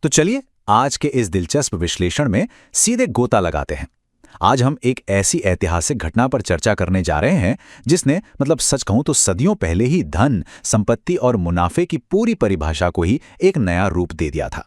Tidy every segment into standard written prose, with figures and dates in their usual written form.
तो चलिए आज के इस दिलचस्प विश्लेषण में सीधे गोता लगाते हैं। आज हम एक ऐसी ऐतिहासिक घटना पर चर्चा करने जा रहे हैं जिसने सच कहूं तो सदियों पहले ही धन, संपत्ति और मुनाफे की पूरी परिभाषा को ही एक नया रूप दे दिया था।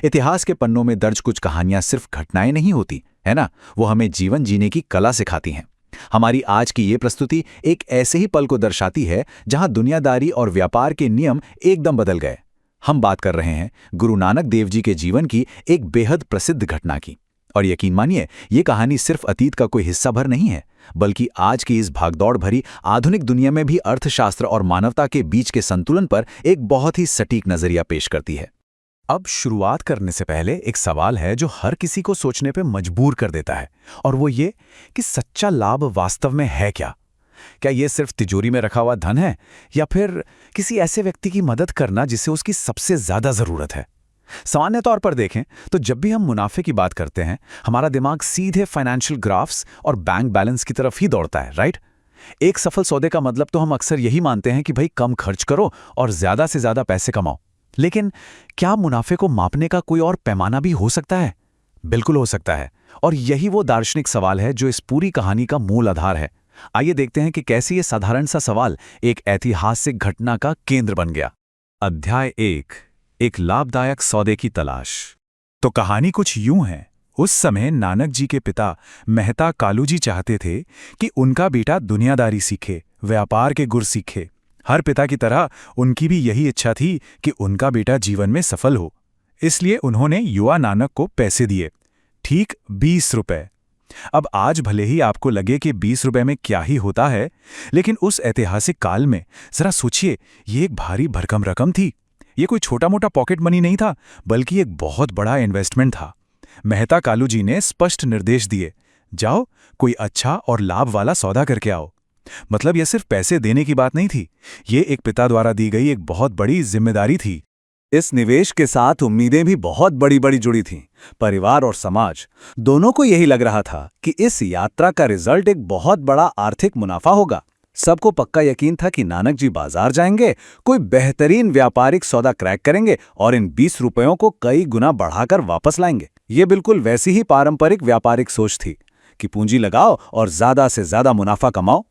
इतिहास के पन्नों में दर्ज कुछ कहानियां सिर्फ घटनाएं नहीं होती, है ना, वो हमें जीवन जीने की कला सिखाती हैं। हमारी आज की ये प्रस्तुति एक ऐसे ही पल को दर्शाती है जहां दुनियादारी और व्यापार के नियम एकदम बदल गए। हम बात कर रहे हैं गुरु नानक देव जी के जीवन की एक बेहद प्रसिद्ध घटना की। और यकीन मानिए, ये कहानी सिर्फ अतीत का कोई हिस्सा भर नहीं है, बल्कि आज की इस भागदौड़ भरी आधुनिक दुनिया में भी अर्थशास्त्र और मानवता के बीच के संतुलन पर एक बहुत ही सटीक नजरिया पेश करती है। अब शुरुआत करने से पहले एक सवाल है जो हर किसी को सोचने पे मजबूर कर देता है, और वो ये कि सच्चा लाभ वास्तव में है क्या? क्या ये सिर्फ तिजोरी में रखा हुआ धन है, या फिर किसी ऐसे व्यक्ति की मदद करना जिसे उसकी सबसे ज्यादा जरूरत है? सामान्य तौर पर देखें तो जब भी हम मुनाफे की बात करते हैं, हमारा दिमाग सीधे फाइनेंशियल ग्राफ्स और बैंक बैलेंस की तरफ ही दौड़ता है, राइट? एक सफल सौदे का मतलब तो हम अक्सर यही मानते हैं कि भाई कम खर्च करो और ज्यादा से ज्यादा पैसे कमाओ। लेकिन क्या मुनाफे को मापने का कोई और पैमाना भी हो सकता है? बिल्कुल हो सकता है, और यही वो दार्शनिक सवाल है जो इस पूरी कहानी का मूल आधार है। आइए देखते हैं कि कैसे ये साधारण सा सवाल एक ऐतिहासिक घटना का केंद्र बन गया। अध्याय 1, एक लाभदायक सौदे की तलाश। तो कहानी कुछ यूं है। उस समय नानक जी के पिता मेहता कालू जी चाहते थे कि उनका बेटा दुनियादारी सीखे, व्यापार के गुर सीखे। हर पिता की तरह उनकी भी यही इच्छा थी कि उनका बेटा जीवन में सफल हो। इसलिए उन्होंने युवा नानक को पैसे दिए, ठीक 20 रुपए। अब आज भले ही आपको लगे कि 20 रुपए में क्या ही होता है, लेकिन उस ऐतिहासिक काल में जरा सोचिए, ये एक भारी भरकम रकम थी। ये कोई छोटा मोटा पॉकेट मनी नहीं था, बल्कि एक बहुत बड़ा इन्वेस्टमेंट था। मेहता कालू जी ने स्पष्ट निर्देश दिए, जाओ कोई अच्छा और लाभ वाला सौदा करके आओ। मतलब यह सिर्फ पैसे देने की बात नहीं थी, ये एक पिता द्वारा दी गई एक बहुत बड़ी जिम्मेदारी थी। इस निवेश के साथ उम्मीदें भी बहुत बड़ी बड़ी जुड़ी थीं। परिवार और समाज दोनों को यही लग रहा था कि इस यात्रा का रिजल्ट एक बहुत बड़ा आर्थिक मुनाफा होगा। सबको पक्का यकीन था कि नानक जी बाजार जाएंगे, कोई बेहतरीन व्यापारिक सौदा क्रैक करेंगे और इन 20 रुपयों को कई गुना बढ़ाकर वापस लाएंगे। ये बिल्कुल वैसी ही पारंपरिक व्यापारिक सोच थी कि पूंजी लगाओ और ज्यादा से ज्यादा मुनाफा कमाओ।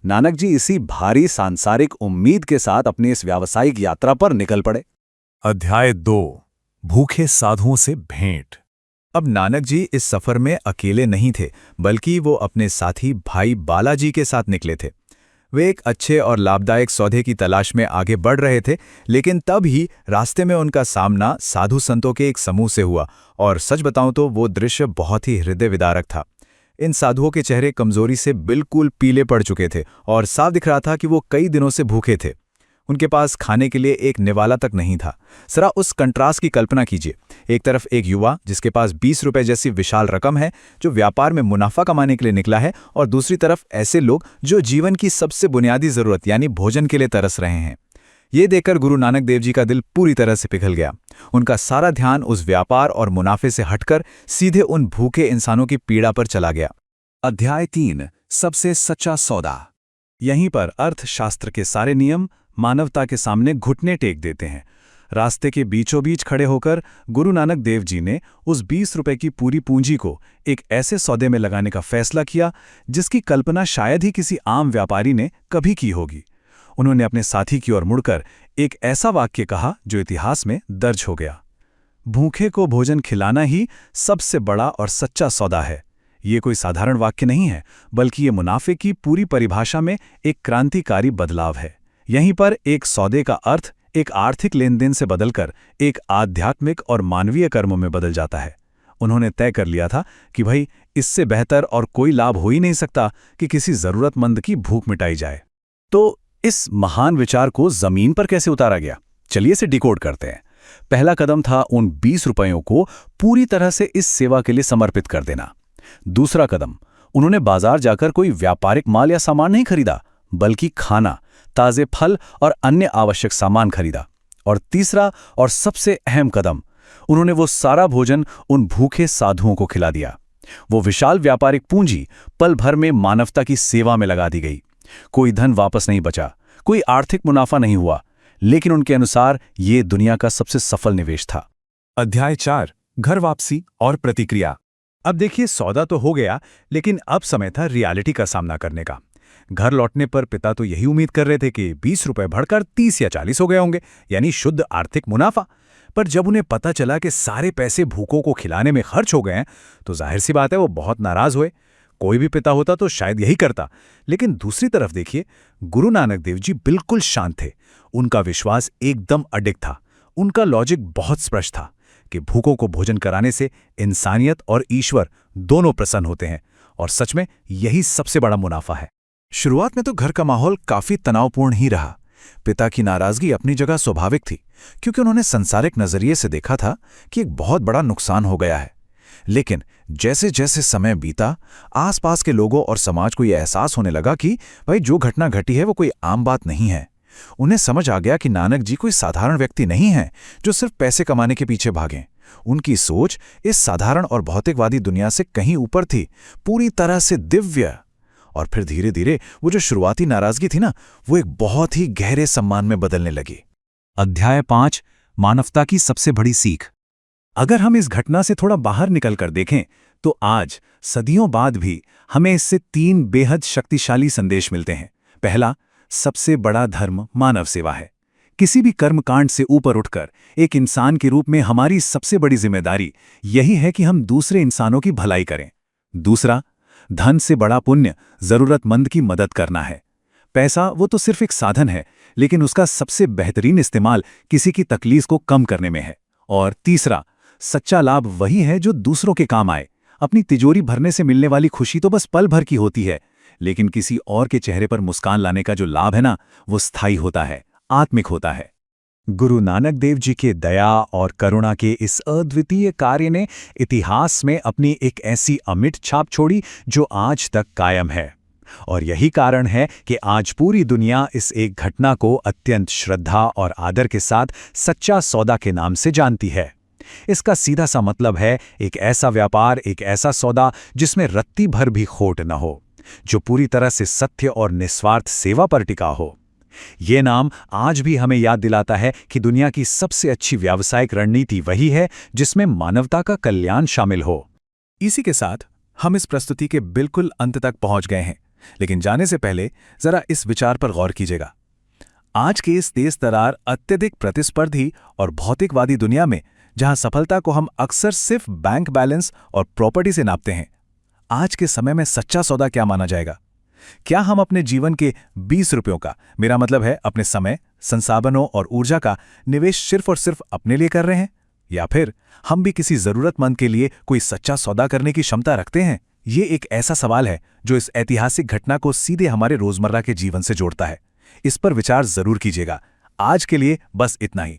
नानक जी इसी भारी सांसारिक उम्मीद के साथ अपनी इस व्यावसायिक यात्रा पर निकल पड़े। अध्याय 2, भूखे साधुओं से भेंट। अब नानक जी इस सफर में अकेले नहीं थे, बल्कि वो अपने साथी भाई बालाजी के साथ निकले थे। वे एक अच्छे और लाभदायक सौदे की तलाश में आगे बढ़ रहे थे, लेकिन तब ही रास्ते में उनका सामना साधु संतों के एक समूह से हुआ, और सच बताऊं तो वो दृश्य बहुत ही हृदय विदारक था। इन साधुओं के चेहरे कमजोरी से बिल्कुल पीले पड़ चुके थे और साफ दिख रहा था कि वो कई दिनों से भूखे थे। उनके पास खाने के लिए एक निवाला तक नहीं था। जरा उस कंट्रास्ट की कल्पना कीजिए। एक तरफ एक युवा जिसके पास 20 रुपए जैसी विशाल रकम है, जो व्यापार में मुनाफा कमाने के लिए निकला है, और दूसरी तरफ ऐसे लोग जो जीवन की सबसे बुनियादी जरूरत यानी भोजन के लिए तरस रहे हैं। ये देखकर गुरु नानक देव जी का दिल पूरी तरह से पिघल गया। उनका सारा ध्यान उस व्यापार और मुनाफे से हटकर सीधे उन भूखे इंसानों की पीड़ा पर चला गया। अध्याय 3, सबसे सच्चा सौदा। यहीं पर अर्थशास्त्र के सारे नियम मानवता के सामने घुटने टेक देते हैं। रास्ते के बीचों बीच खड़े होकर गुरु नानक देव जी ने उस 20 रुपए की पूरी पूंजी को एक ऐसे सौदे में लगाने का फैसला किया जिसकी कल्पना शायद ही किसी आम व्यापारी ने कभी की होगी। उन्होंने अपने साथी की ओर मुड़कर एक ऐसा वाक्य कहा जो इतिहास में दर्ज हो गया, भूखे को भोजन खिलाना ही सबसे बड़ा और सच्चा सौदा है। ये कोई साधारण वाक्य नहीं है, बल्कि ये मुनाफे की पूरी परिभाषा में एक क्रांतिकारी बदलाव है। यहीं पर एक सौदे का अर्थ एक आर्थिक लेनदेन से बदलकर एक आध्यात्मिक और मानवीय कर्म में बदल जाता है। उन्होंने तय कर लिया था कि भाई इससे बेहतर और कोई लाभ हो ही नहीं सकता कि किसी जरूरतमंद की भूख मिटाई जाए। तो इस महान विचार को जमीन पर कैसे उतारा गया? चलिए इसे डिकोड करते हैं। पहला कदम था उन 20 रुपयों को पूरी तरह से इस सेवा के लिए समर्पित कर देना। दूसरा कदम, उन्होंने बाजार जाकर कोई व्यापारिक माल या सामान नहीं खरीदा, बल्कि खाना, ताजे फल और अन्य आवश्यक सामान खरीदा। और तीसरा और सबसे अहम कदम, उन्होंने वो सारा भोजन उन भूखे साधुओं को खिला दिया। वो विशाल व्यापारिक पूंजी पल भर में मानवता की सेवा में लगा दी गई। कोई धन वापस नहीं बचा, कोई आर्थिक मुनाफा नहीं हुआ, लेकिन उनके अनुसार ये दुनिया का सबसे सफल निवेश था। अध्याय 4 घर वापसी और प्रतिक्रिया। अब देखिए, सौदा तो हो गया, लेकिन अब समय था रियलिटी का सामना करने का। घर लौटने पर पिता तो यही उम्मीद कर रहे थे कि 20 रुपए बढ़कर 30 या 40 हो गए होंगे, यानी शुद्ध आर्थिक मुनाफा। पर जब उन्हें पता चला कि सारे पैसे भूखों को खिलाने में खर्च हो गए हैं, तो जाहिर सी बात है वो बहुत नाराज हुए। कोई भी पिता होता तो शायद यही करता। लेकिन दूसरी तरफ देखिए, गुरु नानक देव जी बिल्कुल शांत थे। उनका विश्वास एकदम अडिग था। उनका लॉजिक बहुत स्पष्ट था कि भूखों को भोजन कराने से इंसानियत और ईश्वर दोनों प्रसन्न होते हैं, और सच में यही सबसे बड़ा मुनाफा है। शुरुआत में तो घर का माहौल काफी तनावपूर्ण ही रहा। पिता की नाराजगी अपनी जगह स्वाभाविक थी, क्योंकि उन्होंने संसारिक नजरिए से देखा था कि एक बहुत बड़ा नुकसान हो गया है। लेकिन जैसे जैसे समय बीता, आसपास के लोगों और समाज को यह एहसास होने लगा कि भाई जो घटना घटी है वो कोई आम बात नहीं है। उन्हें समझ आ गया कि नानक जी कोई साधारण व्यक्ति नहीं है जो सिर्फ पैसे कमाने के पीछे भागें। उनकी सोच इस साधारण और भौतिकवादी दुनिया से कहीं ऊपर थी, पूरी तरह से दिव्य। और फिर धीरे धीरे वो जो शुरुआती नाराजगी थी ना, वो एक बहुत ही गहरे सम्मान में बदलने लगी। अध्याय 5 मानवता की सबसे बड़ी सीख। अगर हम इस घटना से थोड़ा बाहर निकलकर देखें, तो आज सदियों बाद भी हमें इससे 3 बेहद शक्तिशाली संदेश मिलते हैं। पहला, सबसे बड़ा धर्म मानव सेवा है। किसी भी कर्मकांड से ऊपर उठकर एक इंसान के रूप में हमारी सबसे बड़ी जिम्मेदारी यही है कि हम दूसरे इंसानों की भलाई करें। दूसरा, धन से बड़ा पुण्य जरूरतमंद की मदद करना है। पैसा वो तो सिर्फ एक साधन है, लेकिन उसका सबसे बेहतरीन इस्तेमाल किसी की तकलीफ को कम करने में है। और तीसरा, सच्चा लाभ वही है जो दूसरों के काम आए। अपनी तिजोरी भरने से मिलने वाली खुशी तो बस पल भर की होती है, लेकिन किसी और के चेहरे पर मुस्कान लाने का जो लाभ है ना, वो स्थायी होता है, आत्मिक होता है। गुरु नानक देव जी के दया और करुणा के इस अद्वितीय कार्य ने इतिहास में अपनी एक ऐसी अमिट छाप छोड़ी जो आज तक कायम है। और यही कारण है कि आज पूरी दुनिया इस एक घटना को अत्यंत श्रद्धा और आदर के साथ सच्चा सौदा के नाम से जानती है। इसका सीधा सा मतलब है एक ऐसा व्यापार, एक ऐसा सौदा जिसमें रत्ती भर भी खोट न हो, जो पूरी तरह से सत्य और निस्वार्थ सेवा पर टिका हो। ये नाम आज भी हमें याद दिलाता है कि दुनिया की सबसे अच्छी व्यावसायिक रणनीति वही है जिसमें मानवता का कल्याण शामिल हो। इसी के साथ हम इस प्रस्तुति के बिल्कुल अंत तक पहुंच गए हैं, लेकिन जाने से पहले जरा इस विचार पर गौर कीजिएगा। आज के इस तेज तरार, अत्यधिक प्रतिस्पर्धी और भौतिकवादी दुनिया में, जहां सफलता को हम अक्सर सिर्फ बैंक बैलेंस और प्रॉपर्टी से नापते हैं, आज के समय में सच्चा सौदा क्या माना जाएगा? क्या हम अपने जीवन के 20 रुपयों का, मेरा मतलब है अपने समय, संसाधनों और ऊर्जा का निवेश सिर्फ और सिर्फ अपने लिए कर रहे हैं, या फिर हम भी किसी जरूरतमंद के लिए कोई सच्चा सौदा करने की क्षमता रखते हैं? ये एक ऐसा सवाल है जो इस ऐतिहासिक घटना को सीधे हमारे रोजमर्रा के जीवन से जोड़ता है। इस पर विचार जरूर कीजिएगा। आज के लिए बस इतना ही।